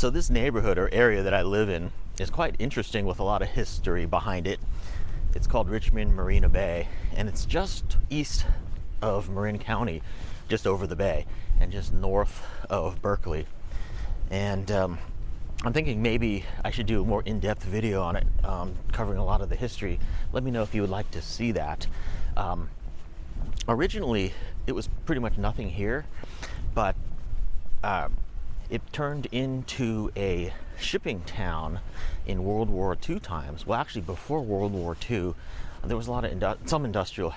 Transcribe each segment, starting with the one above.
So this neighborhood or area that I live in is quite interesting with a lot of history behind it. It's called Richmond Marina Bay, and it's just east of Marin County, just over the bay, and just north of Berkeley. And I'm thinking maybe I should do a more in-depth video on it, covering a lot of the history. Let me know if you would like to see that. Originally, it was pretty much nothing here, but it turned into a shipping town in World War II times. Well, actually, before World War II, there was a lot of some industrial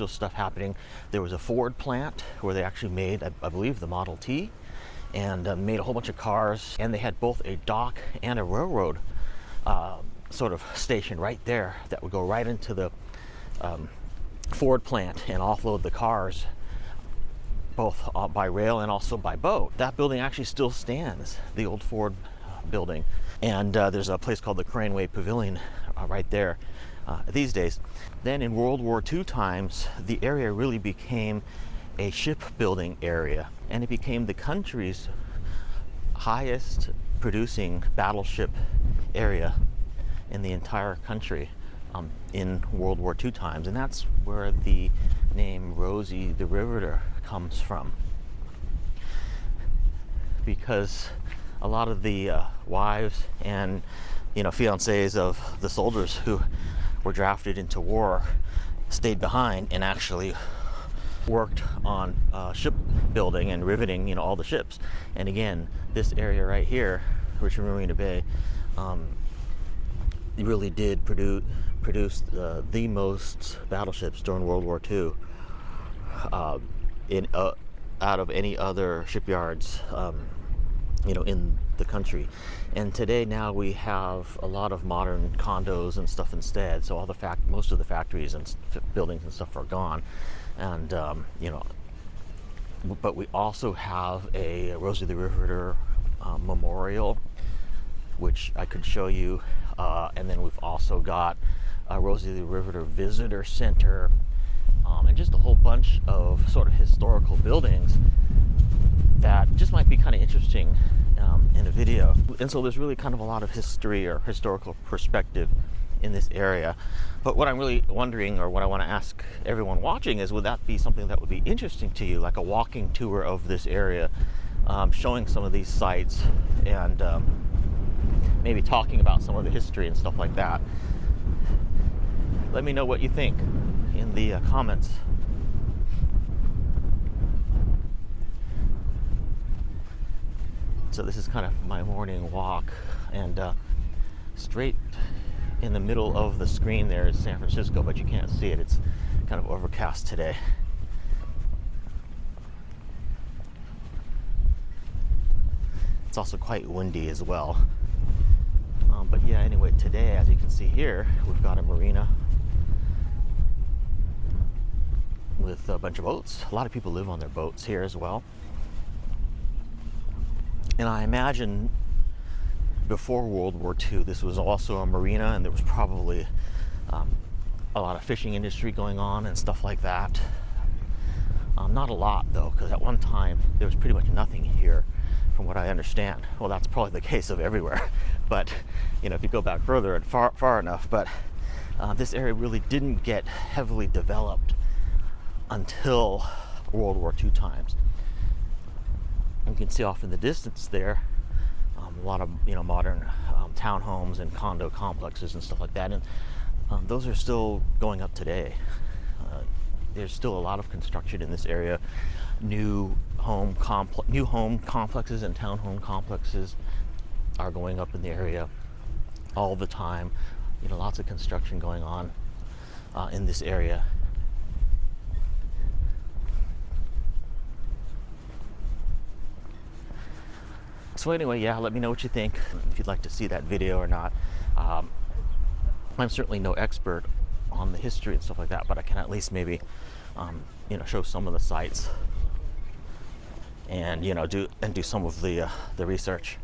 stuff happening. There was a Ford plant where they actually made, I believe, the Model T, and made a whole bunch of cars. And they had both a dock and a railroad sort of station right there that would go right into the Ford plant and offload the cars, both by rail and also by boat. That building actually still stands, the old Ford building. And there's a place called the Craneway Pavilion right there these days. Then in World War II times, the area really became a shipbuilding area, and it became the country's highest producing battleship area in the entire country in World War II times. And that's where the name Rosie the Riveter comes from, because a lot of the wives and fiancés of the soldiers who were drafted into war stayed behind and actually worked on shipbuilding and riveting all the ships. And again, this area right here, Richmond Marina Bay, really did produce the most battleships during World War II out of any other shipyards in the country. And today now we have a lot of modern condos and stuff instead. So most of the factories and buildings and stuff are gone. And but we also have a Rosie the Riveter memorial, which I could show you. And then we've also got a Rosie the Riveter Visitor Center, and just a whole bunch of sort of historical buildings that just might be kind of interesting in a video. And so there's really kind of a lot of history or historical perspective in this area. But what I'm really wondering, or what I want to ask everyone watching, is would that be something that would be interesting to you, like a walking tour of this area, showing some of these sites, and maybe talking about some of the history and stuff like that? Let me know what you think in the comments. So this is kind of my morning walk, and straight in the middle of the screen there is San Francisco, but you can't see it. It's kind of overcast today. It's also quite windy as well. But yeah, anyway, today, as you can see here, we've got a marina with a bunch of boats. A lot of people live on their boats here as well. And I imagine before World War II, this was also a marina, and there was probably a lot of fishing industry going on and stuff like that. Not a lot though, because at one time there was pretty much nothing here, from what I understand. Well, that's probably the case of everywhere, but if you go back further and far enough. But this area really didn't get heavily developed until World War II times. You can see off in the distance there a lot of modern townhomes and condo complexes and stuff like that, and those are still going up today. There's still a lot of construction in this area. New home complexes and townhome complexes are going up in the area all the time. Lots of construction going on in this area. So anyway, yeah, let me know what you think, if you'd like to see that video or not. I'm certainly no expert on the history and stuff like that, but I can at least maybe show some of the sites and do some of the research.